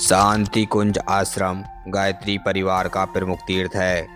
शांति कुंज आश्रम गायत्री परिवार का प्रमुख तीर्थ है,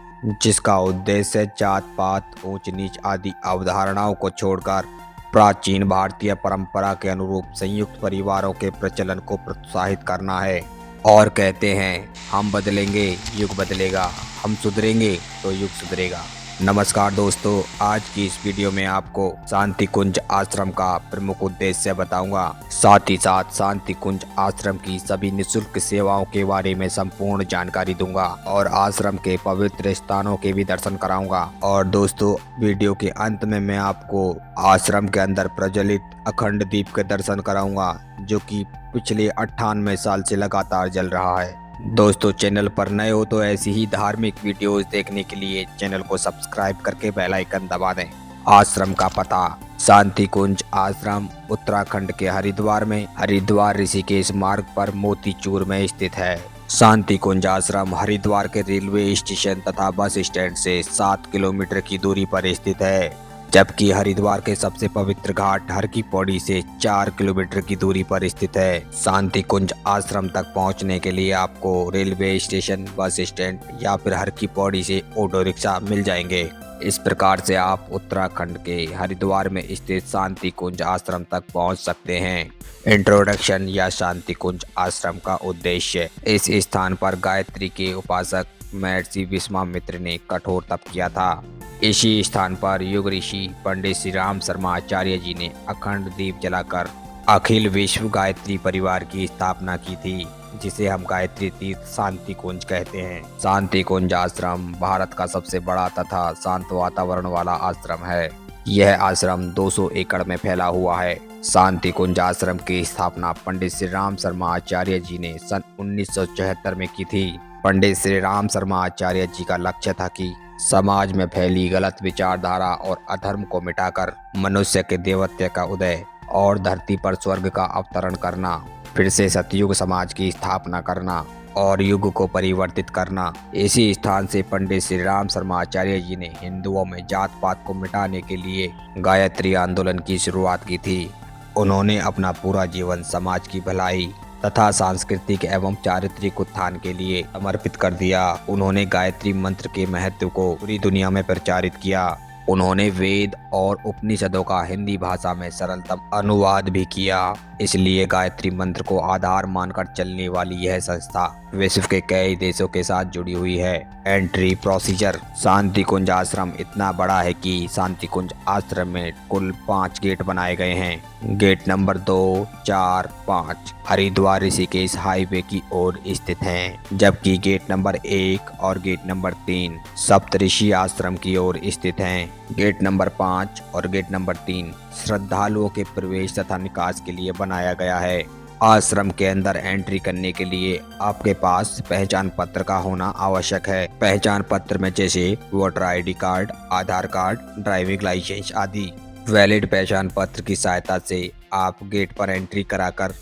जिसका उद्देश्य जात पात ऊंच नीच आदि अवधारणाओं को छोड़कर प्राचीन भारतीय परंपरा के अनुरूप संयुक्त परिवारों के प्रचलन को प्रोत्साहित करना है। और कहते हैं, हम बदलेंगे युग बदलेगा, हम सुधरेंगे तो युग सुधरेगा। नमस्कार दोस्तों, आज की इस वीडियो में आपको शांति कुंज आश्रम का प्रमुख उद्देश्य बताऊंगा। साथ ही साथ शांति कुंज आश्रम की सभी निःशुल्क सेवाओं के बारे में संपूर्ण जानकारी दूंगा और आश्रम के पवित्र स्थानों के भी दर्शन कराऊंगा। और दोस्तों, वीडियो के अंत में मैं आपको आश्रम के अंदर प्रज्वलित अखंड दीप के दर्शन कराऊंगा, जो कि पिछले 98 साल से लगातार जल रहा है। दोस्तों, चैनल पर नए हो तो ऐसी ही धार्मिक वीडियोस देखने के लिए चैनल को सब्सक्राइब करके बेल आइकन दबा दें। आश्रम का पता: शांति कुंज आश्रम उत्तराखंड के हरिद्वार में हरिद्वार ऋषिकेश मार्ग पर मोतीचूर में स्थित है। शांति कुंज आश्रम हरिद्वार के रेलवे स्टेशन तथा बस स्टैंड से 7 किलोमीटर की दूरी पर स्थित है, जबकि हरिद्वार के सबसे पवित्र घाट हर की पौड़ी से 4 किलोमीटर की दूरी पर स्थित है। शांति कुंज आश्रम तक पहुंचने के लिए आपको रेलवे स्टेशन, बस स्टैंड या फिर हर की पौड़ी से ऑटो रिक्शा मिल जाएंगे। इस प्रकार से आप उत्तराखंड के हरिद्वार में स्थित शांति कुंज आश्रम तक पहुंच सकते हैं। इंट्रोडक्शन या शांति कुंज आश्रम का उद्देश्य: इस स्थान पर गायत्री के उपासक महर्षि विश्वामित्र ने कठोर तप किया था। इसी स्थान पर युग ऋषि पंडित श्री राम शर्मा आचार्य जी ने अखंड दीप जलाकर अखिल विश्व गायत्री परिवार की स्थापना की थी, जिसे हम गायत्री तीर्थ शांति कुंज कहते हैं। शांति कुंज आश्रम भारत का सबसे बड़ा तथा शांत वातावरण वाला आश्रम है। यह आश्रम 200 एकड़ में फैला हुआ है। शांति कुंज आश्रम की स्थापना पंडित श्री राम शर्मा आचार्य जी ने सन 1974 में की थी। पंडित श्री राम शर्मा आचार्य जी का लक्ष्य था कि समाज में फैली गलत विचारधारा और अधर्म को मिटाकर मनुष्य के देवत्व का उदय और धरती पर स्वर्ग का अवतरण करना, फिर से सतयुग समाज की स्थापना करना और युग को परिवर्तित करना। इसी स्थान से पंडित श्री राम शर्मा आचार्य जी ने हिंदुओं में जात पात को मिटाने के लिए गायत्री आंदोलन की शुरुआत की थी। उन्होंने अपना पूरा जीवन समाज की भलाई तथा सांस्कृतिक एवं चारित्रिक उत्थान के लिए समर्पित कर दिया। उन्होंने गायत्री मंत्र के महत्व को पूरी दुनिया में प्रचारित किया। उन्होंने वेद और उपनिषदों का हिंदी भाषा में सरलतम अनुवाद भी किया। इसलिए गायत्री मंत्र को आधार मानकर चलने वाली यह संस्था विश्व के कई देशों के साथ जुड़ी हुई है। एंट्री प्रोसीजर: शांति कुंज आश्रम इतना बड़ा है कि शांति कुंज आश्रम में कुल 5 गेट बनाए गए हैं। Gate number 2, 4, 5 Haridwar Rishikesh highway की ओर स्थित हैं, जबकि गेट नंबर 1 और गेट नंबर 3 सप्तऋषि आश्रम की ओर स्थित हैं। गेट नंबर 5 और गेट नंबर 3 श्रद्धालुओं के प्रवेश तथा निकास के लिए बनाया गया है। आश्रम के अंदर एंट्री करने के लिए आपके पास पहचान पत्र का होना आवश्यक है। पहचान पत्र में जैसे वोटर आईडी कार्ड, आधार कार्ड, ड्राइविंग लाइसेंस आदि। वैलिड पहचान पत्र की सहायता से आप गेट पर एंट्री कराकर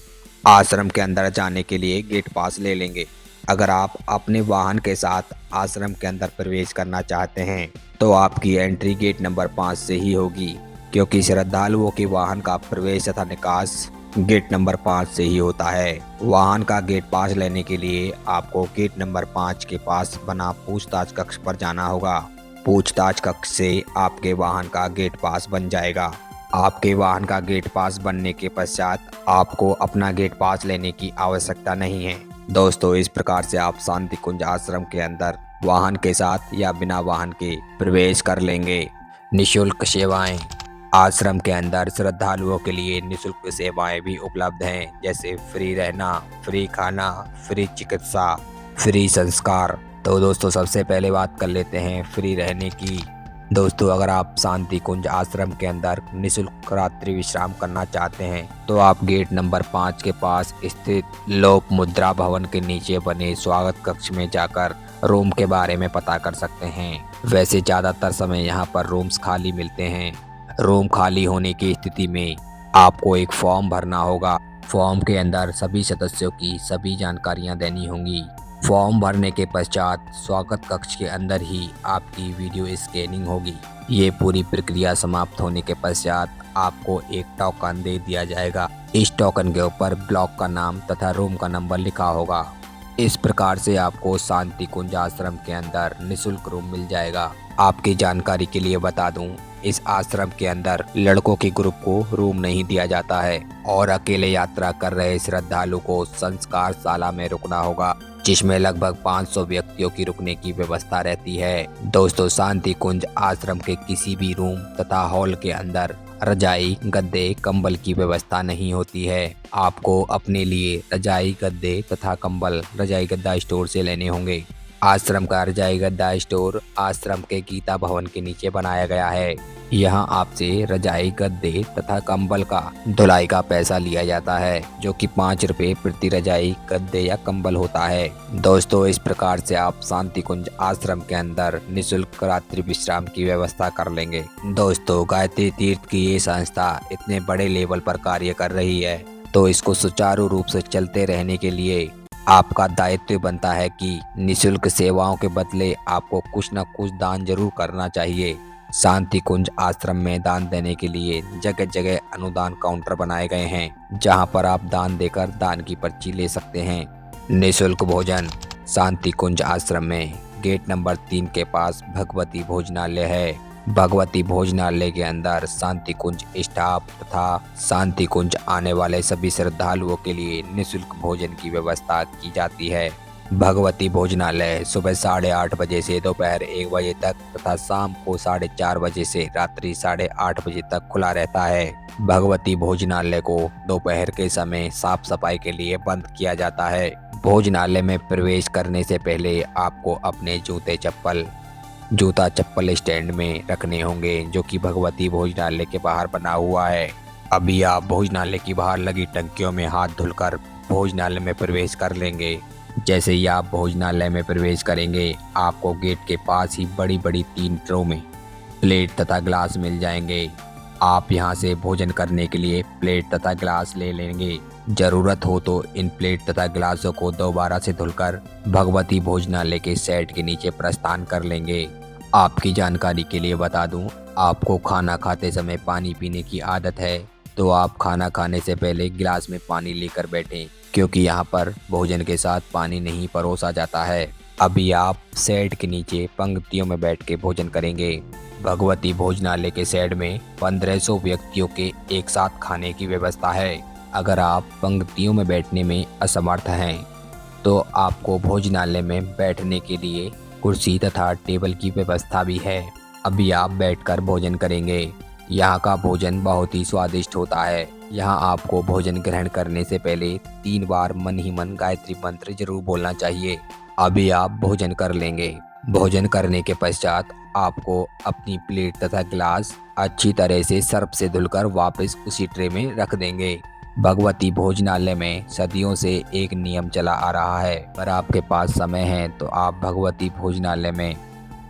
आश्रम के अंदर जाने के लिए गेट पास ले लेंगे। अगर आप अपने वाहन के साथ आश्रम के अंदर प्रवेश करना चाहते हैं तो आपकी एंट्री गेट नंबर 5 से ही होगी, क्योंकि श्रद्धालुओं के वाहन का प्रवेश तथा निकास गेट नंबर 5 से ही होता है। वाहन का गेट पास लेने के लिए आपको गेट नंबर 5 के पास बना पूछताछ कक्ष पर जाना होगा। पूछताछ कक्ष से आपके वाहन का गेट पास बन जाएगा। आपके वाहन का गेट पास बनने के पश्चात आपको अपना गेट पास लेने की आवश्यकता नहीं है। दोस्तों, इस प्रकार से आप शांति कुंज आश्रम के अंदर वाहन के साथ या बिना वाहन के प्रवेश कर लेंगे। निःशुल्क सेवाएं: आश्रम के अंदर श्रद्धालुओं के लिए निःशुल्क सेवाएं भी उपलब्ध हैं, जैसे फ्री रहना, फ्री खाना, फ्री चिकित्सा, फ्री संस्कार। तो दोस्तों, सबसे पहले बात कर लेते हैं फ्री रहने की। दोस्तों, अगर आप शांति कुंज आश्रम के अंदर निःशुल्क रात्रि विश्राम करना चाहते हैं तो आप गेट नंबर 5 के पास स्थित लोक मुद्रा भवन के नीचे बने स्वागत कक्ष में जाकर रूम के बारे में पता कर सकते हैं। वैसे ज़्यादातर समय यहाँ पर रूम्स खाली मिलते हैं। रूम खाली होने की स्थिति में आपको एक फॉर्म भरना होगा। फॉर्म के अंदर सभी सदस्यों की सभी जानकारियाँ देनी होंगी। फॉर्म भरने के पश्चात स्वागत कक्ष के अंदर ही आपकी वीडियो स्कैनिंग होगी। ये पूरी प्रक्रिया समाप्त होने के पश्चात आपको एक टोकन दे दिया जाएगा। इस टोकन के ऊपर ब्लॉक का नाम तथा रूम का नंबर लिखा होगा। इस प्रकार से आपको शांति कुंज आश्रम के अंदर निःशुल्क रूम मिल जाएगा। आपकी जानकारी के लिए बता दूं, इस आश्रम के अंदर लड़कों के ग्रुप को रूम नहीं दिया जाता है और अकेले यात्रा कर रहे श्रद्धालु को संस्कारशाला में रुकना होगा, जिसमें लगभग 500 व्यक्तियों की रुकने की व्यवस्था रहती है। दोस्तों, शांति कुंज आश्रम के किसी भी रूम तथा हॉल के अंदर रजाई, गद्दे, कंबल की व्यवस्था नहीं होती है। आपको अपने लिए रजाई, गद्दे तथा कंबल रजाई गद्दा स्टोर से लेने होंगे। आश्रम का रजाई गद्दा स्टोर आश्रम के गीता भवन के नीचे बनाया गया है। यहाँ आपसे रजाई, गद्दे तथा कंबल का धुलाई का पैसा लिया जाता है, जो कि 5 रुपए प्रति रजाई, गद्दे या कंबल होता है। दोस्तों, इस प्रकार से आप शांति कुंज आश्रम के अंदर निःशुल्क रात्रि विश्राम की व्यवस्था कर लेंगे। दोस्तों, गायत्री तीर्थ की ये संस्था इतने बड़े लेवल पर कार्य कर रही है, तो इसको सुचारू रूप से चलते रहने के लिए आपका दायित्व बनता है कि निःशुल्क सेवाओं के बदले आपको कुछ न कुछ दान जरूर करना चाहिए। शांति कुंज आश्रम में दान देने के लिए जगह जगह अनुदान काउंटर बनाए गए हैं, जहां पर आप दान देकर दान की पर्ची ले सकते हैं। निःशुल्क भोजन। शांति कुंज आश्रम में गेट नंबर 3 के पास भगवती भोजनालय है। भगवती भोजनालय के अंदर शांति कुंज स्टाफ तथा शांति कुंज आने वाले सभी श्रद्धालुओं के लिए निःशुल्क भोजन की व्यवस्था की जाती है। भगवती भोजनालय सुबह 8:30 बजे से दोपहर 1 बजे तक तथा शाम को 4:30 बजे से रात्रि 8:30 बजे तक खुला रहता है। भगवती भोजनालय को दोपहर के समय साफ सफाई के लिए बंद किया जाता है। भोजनालय में प्रवेश करने से पहले आपको अपने जूता चप्पल स्टैंड में रखने होंगे, जो कि भगवती भोजनालय के बाहर बना हुआ है। अभी आप भोजनालय की बाहर लगी टंकियों में हाथ धुलकर भोजनालय में प्रवेश कर लेंगे। जैसे ही आप भोजनालय में प्रवेश करेंगे, आपको गेट के पास ही बड़ी बड़ी 3 ट्रो में प्लेट तथा ग्लास मिल जाएंगे। आप यहां से भोजन करने के लिए प्लेट तथा ग्लास ले लेंगे। जरूरत हो तो इन प्लेट तथा ग्लासों को दोबारा से धुलकर भगवती भोजनालय के सेट के नीचे प्रस्थान कर लेंगे। आपकी जानकारी के लिए बता दूं, आपको खाना खाते समय पानी पीने की आदत है, तो आप खाना खाने से पहले गिलास में पानी लेकर बैठें, क्योंकि यहाँ पर भोजन के साथ पानी नहीं परोसा जाता है। अभी आप सेट के नीचे पंक्तियों में बैठ के भोजन करेंगे। भगवती भोजनालय के सेट में 1500 व्यक्तियों के एक साथ खाने की व्यवस्था है। अगर आप पंक्तियों में बैठने में असमर्थ हैं, तो आपको भोजनालय में बैठने के लिए कुर्सी तथा टेबल की व्यवस्था भी है। अभी आप बैठकर भोजन करेंगे। यहाँ का भोजन बहुत ही स्वादिष्ट होता है। यहाँ आपको भोजन ग्रहण करने से पहले 3 बार मन ही मन गायत्री मंत्र जरूर बोलना चाहिए। अभी आप भोजन कर लेंगे। भोजन करने के पश्चात आपको अपनी प्लेट तथा गिलास अच्छी तरह से सर्फ से धुलकर वापस उसी ट्रे में रख देंगे। भगवती भोजनालय में सदियों से एक नियम चला आ रहा है, पर आपके पास समय है तो आप भगवती भोजनालय में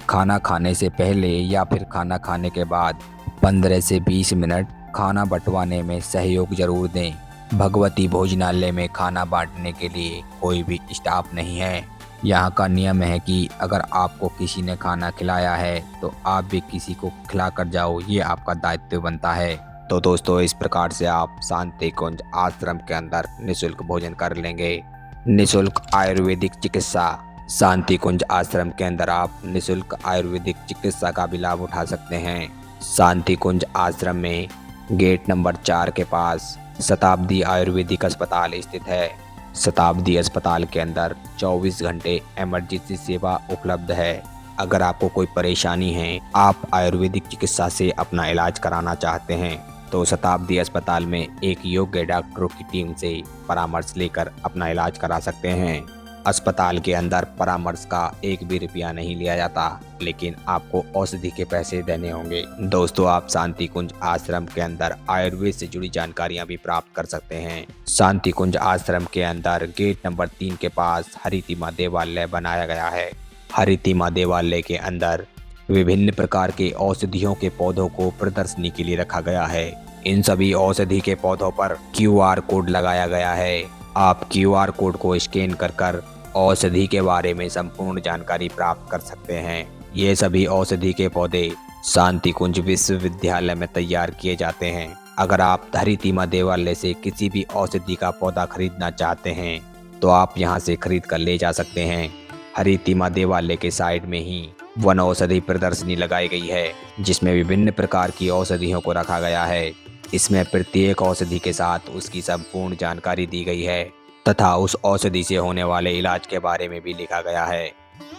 खाना खाने से पहले या फिर खाना खाने के बाद 15 से 20 मिनट खाना बंटवाने में सहयोग जरूर दें। भगवती भोजनालय में खाना बांटने के लिए कोई भी स्टाफ नहीं है। यहाँ का नियम है कि अगर आपको किसी ने खाना खिलाया है तो आप भी किसी को खिला कर जाओ, ये आपका दायित्व बनता है। तो दोस्तों, इस प्रकार से आप शांति कुंज आश्रम के अंदर निःशुल्क भोजन कर लेंगे। निःशुल्क आयुर्वेदिक चिकित्सा। शांति कुंज आश्रम के अंदर आप निःशुल्क आयुर्वेदिक चिकित्सा का भी लाभ उठा सकते हैं। शांति कुंज आश्रम में गेट नंबर 4 के पास शताब्दी आयुर्वेदिक अस्पताल स्थित है। शताब्दी अस्पताल के अंदर 24 घंटे इमरजेंसी सेवा उपलब्ध है। अगर आपको कोई परेशानी है, आप आयुर्वेदिक चिकित्सा से अपना इलाज कराना चाहते हैं, तो शताब्दी अस्पताल में एक योग्य डॉक्टरों की टीम से परामर्श लेकर अपना इलाज करा सकते हैं। अस्पताल के अंदर परामर्श का 1 भी रुपया नहीं लिया जाता, लेकिन आपको औषधि के पैसे देने होंगे। दोस्तों, आप शांति कुंज आश्रम के अंदर आयुर्वेद से जुड़ी जानकारियां भी प्राप्त कर सकते हैं। शांति कुंज आश्रम के अंदर गेट नंबर 3 के पास हरितिमा देवालय बनाया गया है। हरितिमा देवालय के अंदर विभिन्न प्रकार के औषधियों के पौधों को प्रदर्शनी के लिए रखा गया है। इन सभी औषधि के पौधों पर QR कोड लगाया गया है। आप QR कोड को स्कैन कर औषधि के बारे में संपूर्ण जानकारी प्राप्त कर सकते हैं। ये सभी औषधि के पौधे शांति कुंज विश्वविद्यालय में तैयार किए जाते हैं। अगर आप धरितीमा देवालय से किसी भी औषधि का पौधा खरीदना चाहते हैं तो आप यहां से खरीद कर ले जा सकते हैं। हरितिमा देवालय के साइड में ही वन औषधि प्रदर्शनी लगाई गई है, जिसमें विभिन्न प्रकार की औषधियों को रखा गया है। इसमें प्रत्येक औषधि के साथ उसकी संपूर्ण जानकारी दी गई है तथा उस औषधि से होने वाले इलाज के बारे में भी लिखा गया है।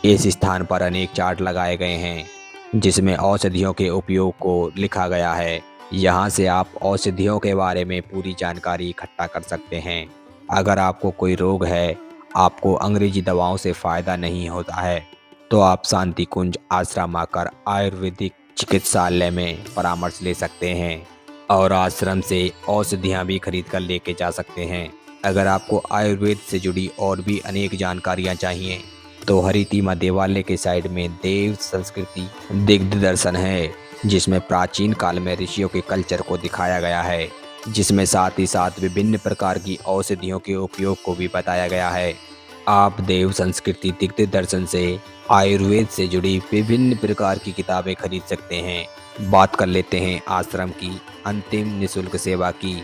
इस स्थान पर अनेक चार्ट लगाए गए हैं जिसमें औषधियों के उपयोग को लिखा गया है। यहाँ से आप औषधियों के बारे में पूरी जानकारी इकट्ठा कर सकते हैं। अगर आपको कोई रोग है, आपको अंग्रेजी दवाओं से फ़ायदा नहीं होता है, तो आप शांति कुंज आश्रम आकर आयुर्वेदिक चिकित्सालय में परामर्श ले सकते हैं और आश्रम से औषधियाँ भी खरीद कर लेके जा सकते हैं। अगर आपको आयुर्वेद से जुड़ी और भी अनेक जानकारियाँ चाहिए तो हरितिमा देवालय के साइड में देव संस्कृति दिग्ध दर्शन है, जिसमें प्राचीन काल में ऋषियों के कल्चर को दिखाया गया है, जिसमें साथ ही साथ विभिन्न प्रकार की औषधियों के उपयोग को भी बताया गया है। आप देव संस्कृति दिग्ध दर्शन से आयुर्वेद से जुड़ी विभिन्न प्रकार की किताबें खरीद सकते हैं। बात कर लेते हैं आश्रम की अंतिम निःशुल्क सेवा की।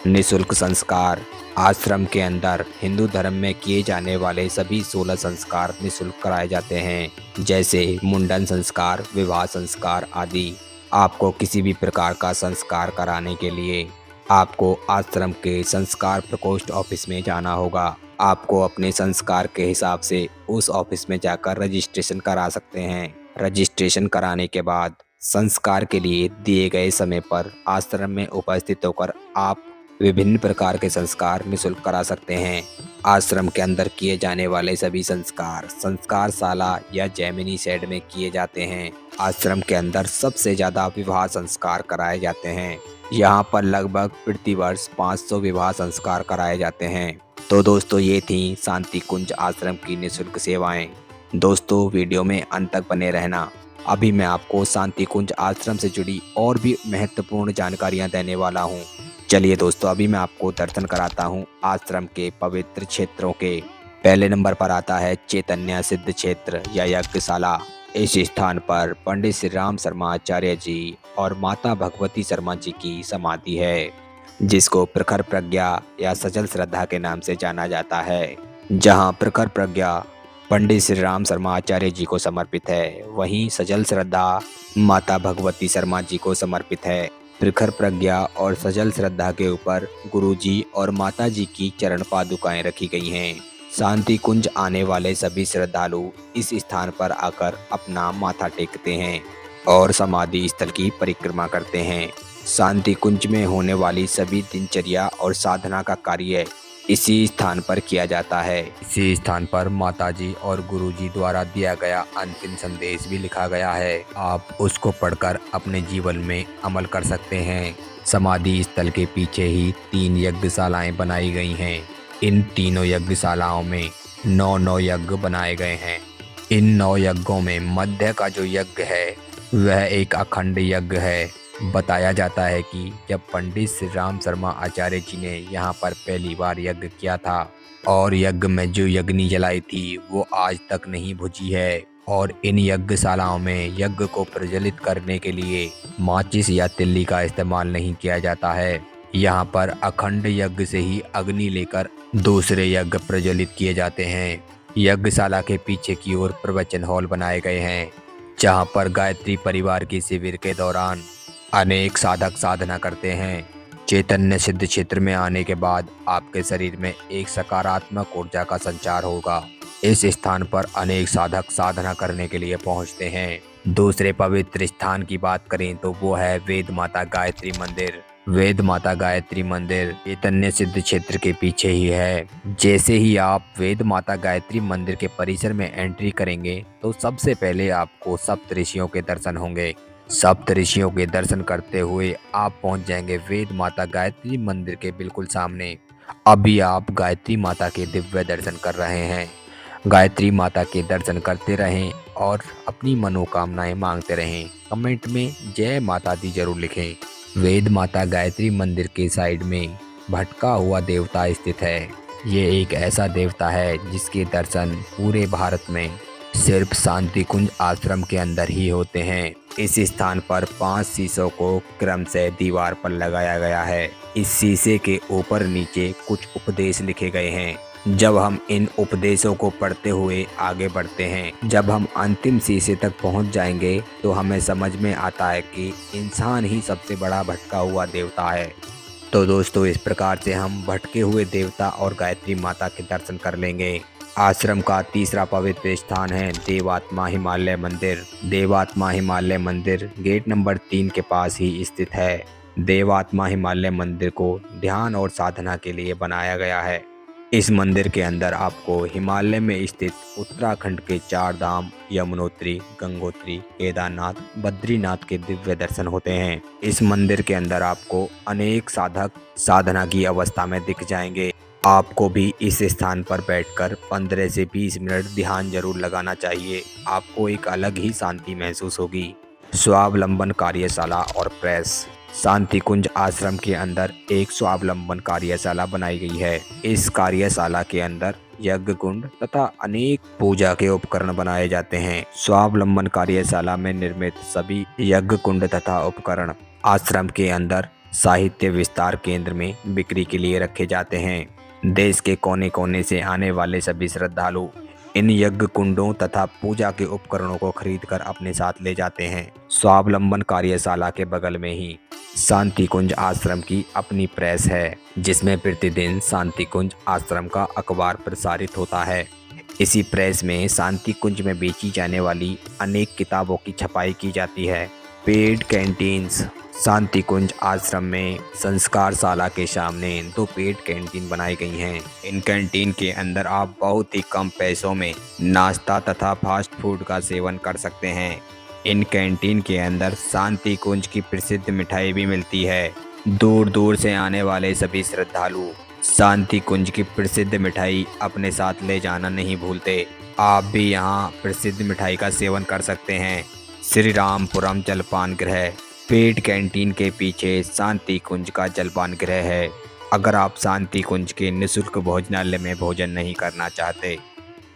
निःशुल्क संस्कार। आश्रम के अंदर हिंदू धर्म में किए जाने वाले सभी 16 संस्कार निःशुल्क कराए जाते हैं, जैसे मुंडन संस्कार, विवाह संस्कार आदि। आपको किसी भी प्रकार का संस्कार कराने के लिए आपको आश्रम के संस्कार प्रकोष्ठ ऑफिस में जाना होगा। आपको अपने संस्कार के हिसाब से उस ऑफिस में जाकर रजिस्ट्रेशन करा सकते हैं। रजिस्ट्रेशन कराने के बाद संस्कार के लिए दिए गए समय पर आश्रम में उपस्थित होकर आप विभिन्न प्रकार के संस्कार निःशुल्क करा सकते हैं। आश्रम के अंदर किए जाने वाले सभी संस्कार संस्कारशाला या जैमिनी शेड में किए जाते हैं। आश्रम के अंदर सबसे ज़्यादा विवाह संस्कार कराए जाते हैं। यहाँ पर लगभग प्रतिवर्ष 500 विवाह संस्कार कराए जाते हैं। तो दोस्तों, ये थी शांति कुंज आश्रम की निःशुल्क सेवाएं। दोस्तों, वीडियो में अंत तक बने रहना। अभी मैं आपको शांति कुंज आश्रम से जुड़ी और भी महत्वपूर्ण जानकारियां देने वाला हूं। चलिए दोस्तों, अभी मैं आपको दर्शन कराता हूं आश्रम के पवित्र क्षेत्रों के। पहले नंबर पर आता है चैतन्य सिद्ध क्षेत्र या यज्ञशाला। इस स्थान पर पंडित श्री राम शर्मा आचार्य जी और माता भगवती शर्मा जी की समाधि है, जिसको प्रखर प्रज्ञा या सचल श्रद्धा के नाम से जाना जाता है। जहां प्रखर प्रज्ञा पंडित श्री राम शर्मा आचार्य जी को समर्पित है, वहीं सचल श्रद्धा माता भगवती शर्मा जी को समर्पित है। प्रखर प्रज्ञा और सचल श्रद्धा के ऊपर गुरुजी और माता जी की चरण पादुकाएं रखी गई हैं। शांति कुंज आने वाले सभी श्रद्धालु इस स्थान पर आकर अपना माथा टेकते हैं और समाधि स्थल की परिक्रमा करते हैं। शांति कुंज में होने वाली सभी दिनचर्या और साधना का कार्य इसी स्थान पर किया जाता है। इसी स्थान पर माताजी और गुरुजी द्वारा दिया गया अंतिम संदेश भी लिखा गया है। आप उसको पढ़कर अपने जीवन में अमल कर सकते हैं। समाधि स्थल के पीछे ही 3 यज्ञशालाएं बनाई गई हैं। इन तीनों यज्ञशालाओं में 9 यज्ञ बनाए गए हैं। इन 9 यज्ञों में मध्य का जो यज्ञ है वह एक अखंड यज्ञ है। बताया जाता है कि जब पंडित श्री राम शर्मा आचार्य जी ने यहाँ पर पहली बार यज्ञ किया था और यज्ञ में जो अग्नि जलाई थी वो आज तक नहीं बुझी है। और इन यज्ञशालाओं में यज्ञ को प्रज्वलित करने के लिए माचिस या तिल्ली का इस्तेमाल नहीं किया जाता है। यहाँ पर अखंड यज्ञ से ही अग्नि लेकर दूसरे यज्ञ प्रज्वलित किए जाते हैं। यज्ञशाला के पीछे की ओर प्रवचन हॉल बनाए गए हैं, जहाँ पर गायत्री परिवार की शिविर के दौरान अनेक साधक साधना करते हैं। चैतन्य सिद्ध क्षेत्र में आने के बाद आपके शरीर में एक सकारात्मक ऊर्जा का संचार होगा। इस स्थान पर अनेक साधक साधना करने के लिए पहुंचते हैं। दूसरे पवित्र स्थान की बात करें तो वो है वेद माता गायत्री मंदिर। वेद माता गायत्री मंदिर चैतन्य सिद्ध क्षेत्र के पीछे ही है। जैसे ही आप वेद माता गायत्री मंदिर के परिसर में एंट्री करेंगे तो सबसे पहले आपको सप्तऋषियों के दर्शन होंगे। सप्तऋषियों के दर्शन करते हुए आप पहुंच जाएंगे वेद माता गायत्री मंदिर के बिल्कुल सामने। अभी आप गायत्री माता के दिव्य दर्शन कर रहे हैं। गायत्री माता के दर्शन करते रहें और अपनी मनोकामनाएं मांगते रहें। कमेंट में जय माता दी जरूर लिखें। वेद माता गायत्री मंदिर के साइड में भटका हुआ देवता स्थित है, ये एक ऐसा देवता है जिसके दर्शन पूरे भारत में सिर्फ शांति कुंज आश्रम के अंदर ही होते हैं। इस स्थान पर 5 शीशों को क्रम से दीवार पर लगाया गया है। इस शीशे के ऊपर नीचे कुछ उपदेश लिखे गए हैं। जब हम इन उपदेशों को पढ़ते हुए आगे बढ़ते हैं, जब हम अंतिम शीशे तक पहुंच जाएंगे तो हमें समझ में आता है कि इंसान ही सबसे बड़ा भटका हुआ देवता है। तो दोस्तों, इस प्रकार से हम भटके हुए देवता और गायत्री माता के दर्शन कर लेंगे। आश्रम का तीसरा पवित्र स्थान है देवात्मा हिमालय मंदिर। देवात्मा हिमालय मंदिर गेट नंबर 3 के पास ही स्थित है। देवात्मा हिमालय मंदिर को ध्यान और साधना के लिए बनाया गया है। इस मंदिर के अंदर आपको हिमालय में स्थित उत्तराखंड के 4 धाम यमुनोत्री, गंगोत्री, केदारनाथ, बद्रीनाथ के दिव्य दर्शन होते हैं। इस मंदिर के अंदर आपको अनेक साधक साधना की अवस्था में दिख जाएंगे। आपको भी इस स्थान पर बैठकर 15 से 20 मिनट ध्यान जरूर लगाना चाहिए। आपको एक अलग ही शांति महसूस होगी। स्वावलंबन कार्यशाला और प्रेस। शांति कुंज आश्रम के अंदर एक स्वावलंबन कार्यशाला बनाई गई है। इस कार्यशाला के अंदर यज्ञ कुंड तथा अनेक पूजा के उपकरण बनाए जाते हैं। स्वावलंबन कार्यशाला में निर्मित सभी यज्ञ कुंड तथा उपकरण आश्रम के अंदर साहित्य विस्तार केंद्र में बिक्री के लिए रखे जाते हैं। देश के कोने कोने से आने वाले सभी श्रद्धालु इन यज्ञ कुंडों तथा पूजा के उपकरणों को खरीदकर अपने साथ ले जाते हैं। स्वावलंबन कार्यशाला के बगल में ही शांति कुंज आश्रम की अपनी प्रेस है, जिसमें प्रतिदिन शांति कुंज आश्रम का अखबार प्रसारित होता है। इसी प्रेस में शांति कुंज में बेची जाने वाली अनेक किताबों की छपाई की जाती है। Paid canteens. शांति कुंज आश्रम में संस्कारशाला के सामने 2 पेड कैंटीन बनाई गई हैं। इन कैंटीन के अंदर आप बहुत ही कम पैसों में नाश्ता तथा फास्ट फूड का सेवन कर सकते हैं। इन कैंटीन के अंदर शांति कुंज की प्रसिद्ध मिठाई भी मिलती है। दूर दूर से आने वाले सभी श्रद्धालु शांति कुंज की प्रसिद्ध मिठाई अपने साथ ले जाना नहीं भूलते। आप भी यहाँ प्रसिद्ध मिठाई का सेवन कर सकते हैं। श्री रामपुरम जलपान गृह। पेड कैंटीन के पीछे शांति कुंज का जलपान गृह है। अगर आप शांति कुंज के निःशुल्क भोजनालय में भोजन नहीं करना चाहते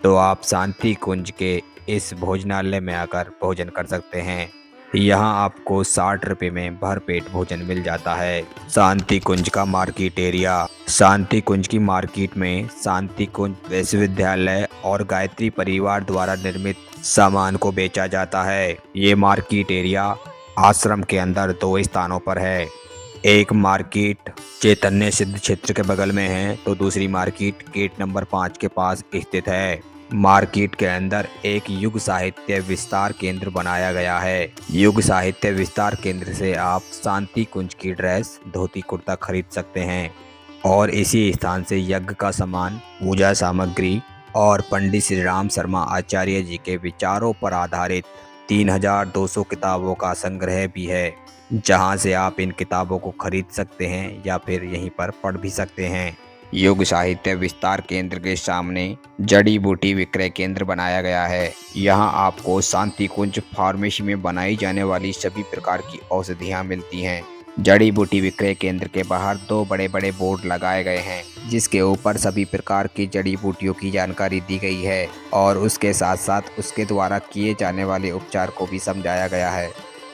तो आप शांति कुंज के इस भोजनालय में आकर भोजन कर सकते हैं। यहाँ आपको 60 रुपये में भरपेट भोजन मिल जाता है। शांति कुंज का मार्केट एरिया। शांति कुंज की मार्केट में शांति कुंज विश्वविद्यालय और गायत्री परिवार द्वारा निर्मित सामान को बेचा जाता है। ये मार्केट एरिया आश्रम के अंदर 2 स्थानों पर है। एक मार्केट चैतन्य सिद्ध क्षेत्र के बगल में है तो दूसरी मार्केट गेट नंबर 5 के पास स्थित है। मार्केट के अंदर एक युग साहित्य विस्तार केंद्र बनाया गया है। युग साहित्य विस्तार केंद्र से आप शांति कुंज की ड्रेस, धोती कुर्ता खरीद सकते हैं और इसी स्थान से यज्ञ का सामान, पूजा सामग्री और पंडित श्री राम शर्मा आचार्य जी के विचारों पर आधारित 3200 किताबों का संग्रह भी है, जहां से आप इन किताबों को खरीद सकते हैं या फिर यहीं पर पढ़ भी सकते हैं। युग साहित्य विस्तार केंद्र के सामने जड़ी बूटी विक्रय केंद्र बनाया गया है। यहाँ आपको शांति कुंज फार्मेसी में बनाई जाने वाली सभी प्रकार की औषधियाँ मिलती हैं। जड़ी बूटी विक्रय केंद्र के बाहर 2 बड़े बड़े बोर्ड लगाए गए हैं, जिसके ऊपर सभी प्रकार की जड़ी बूटियों की जानकारी दी गई है और उसके साथ साथ उसके द्वारा किए जाने वाले उपचार को भी समझाया गया है।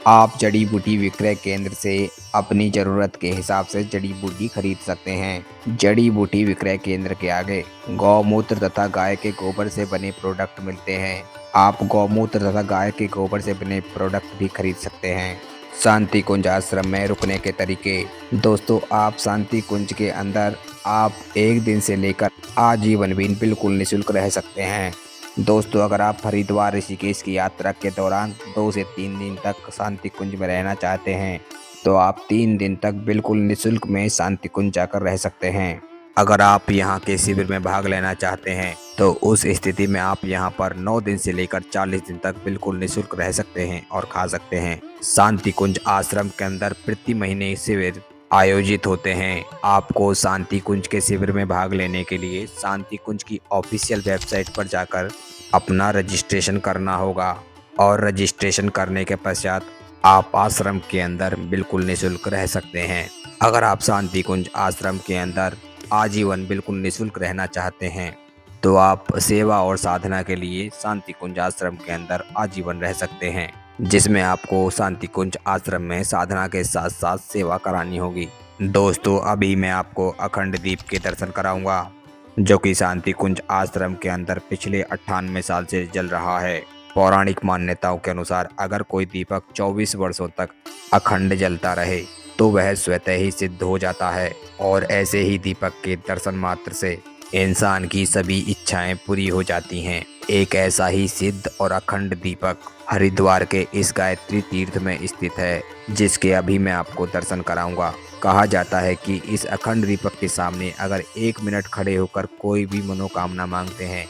आप जड़ी बूटी विक्रय केंद्र से अपनी ज़रूरत के हिसाब से जड़ी बूटी खरीद सकते हैं। जड़ी बूटी विक्रय केंद्र के आगे गौमूत्र तथा गाय के गोबर से बने प्रोडक्ट मिलते हैं। आप गौमूत्र तथा गाय के गोबर से बने प्रोडक्ट भी खरीद सकते हैं। शांति कुंज आश्रम में रुकने के तरीके। दोस्तों, आप शांति कुंज के अंदर आप 1 दिन से लेकर आजीवन भी बिल्कुल निःशुल्क रह सकते हैं। दोस्तों, अगर आप हरिद्वार ऋषिकेश की यात्रा के दौरान 2 से 3 दिन तक शांति कुंज में रहना चाहते हैं तो आप 3 दिन तक बिल्कुल निःशुल्क में शांति कुंज जाकर रह सकते हैं। अगर आप यहाँ के शिविर में भाग लेना चाहते हैं तो उस स्थिति में आप यहाँ पर 9 दिन से लेकर 40 दिन तक बिल्कुल निःशुल्क रह सकते हैं और खा सकते हैं। शांति कुंज आश्रम के अंदर प्रति महीने शिविर आयोजित होते हैं। आपको शांति कुंज के शिविर में भाग लेने के लिए शांति कुंज की ऑफिशियल वेबसाइट पर जाकर अपना रजिस्ट्रेशन करना होगा और रजिस्ट्रेशन करने के पश्चात आप आश्रम के अंदर बिल्कुल निःशुल्क रह सकते हैं। अगर आप शांति कुंज आश्रम के अंदर आजीवन बिल्कुल निःशुल्क रहना चाहते हैं तो आप सेवा और साधना के लिए शांति कुंज आश्रम के अंदर आजीवन रह सकते हैं, जिसमें आपको शांति कुंज आश्रम में साधना के साथ साथ सेवा करानी होगी। दोस्तों अभी मैं आपको अखंड दीप के दर्शन कराऊंगा, जो कि शांति कुंज आश्रम के अंदर पिछले 98 साल से जल रहा है। पौराणिक मान्यताओं के अनुसार अगर कोई दीपक 24 वर्षों तक अखंड जलता रहे तो वह स्वतः ही सिद्ध हो जाता है, और ऐसे ही दीपक के दर्शन मात्र से इंसान की सभी इच्छाएं पूरी हो जाती हैं। एक ऐसा ही सिद्ध और अखंड दीपक हरिद्वार के इस गायत्री तीर्थ में स्थित है, जिसके अभी मैं आपको दर्शन कराऊंगा। कहा जाता है कि इस अखंड दीपक के सामने अगर 1 मिनट खड़े होकर कोई भी मनोकामना मांगते हैं,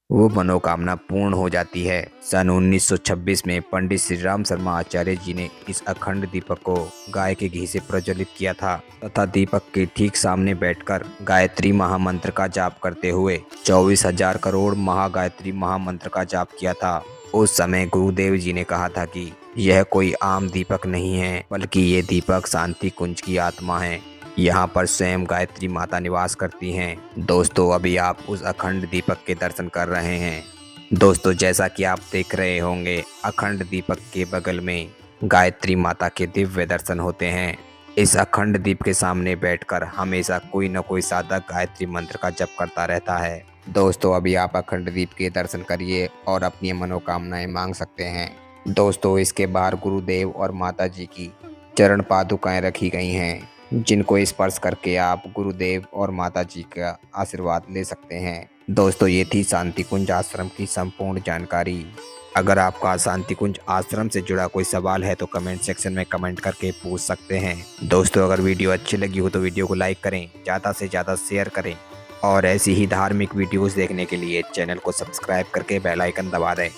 वो मनोकामना पूर्ण हो जाती है। सन 1926 में पंडित श्री राम शर्मा आचार्य जी ने इस अखंड दीपक को गाय के घी से प्रज्वलित किया था तथा दीपक के ठीक सामने बैठकर गायत्री महामंत्र का जाप करते हुए 24,000 करोड़ महागायत्री महामंत्र का जाप किया था। उस समय गुरुदेव जी ने कहा था कि यह कोई आम दीपक नहीं है, बल्कि ये दीपक शांति कुंज की आत्मा है। यहाँ पर स्वयं गायत्री माता निवास करती हैं। दोस्तों अभी आप उस अखंड दीपक के दर्शन कर रहे हैं। दोस्तों जैसा कि आप देख रहे होंगे, अखंड दीपक के बगल में गायत्री माता के दिव्य दर्शन होते हैं। इस अखंड दीप के सामने बैठकर हमेशा कोई न कोई साधक गायत्री मंत्र का जप करता रहता है। दोस्तों अभी आप अखंड दीप के दर्शन करिए और अपनी मनोकामनाएं मांग सकते हैं। दोस्तों इसके बाहर गुरुदेव और माता जी की चरण पादुकाएं रखी गई हैं, जिनको स्पर्श करके आप गुरुदेव और माता जी का आशीर्वाद ले सकते हैं। दोस्तों ये थी शांति कुंज आश्रम की संपूर्ण जानकारी। अगर आपका शांति कुंज आश्रम से जुड़ा कोई सवाल है तो कमेंट सेक्शन में कमेंट करके पूछ सकते हैं। दोस्तों अगर वीडियो अच्छी लगी हो तो वीडियो को लाइक करें, ज़्यादा से ज़्यादा शेयर करें, और ऐसी ही धार्मिक वीडियोस देखने के लिए चैनल को सब्सक्राइब करके बेल आइकन दबा दें।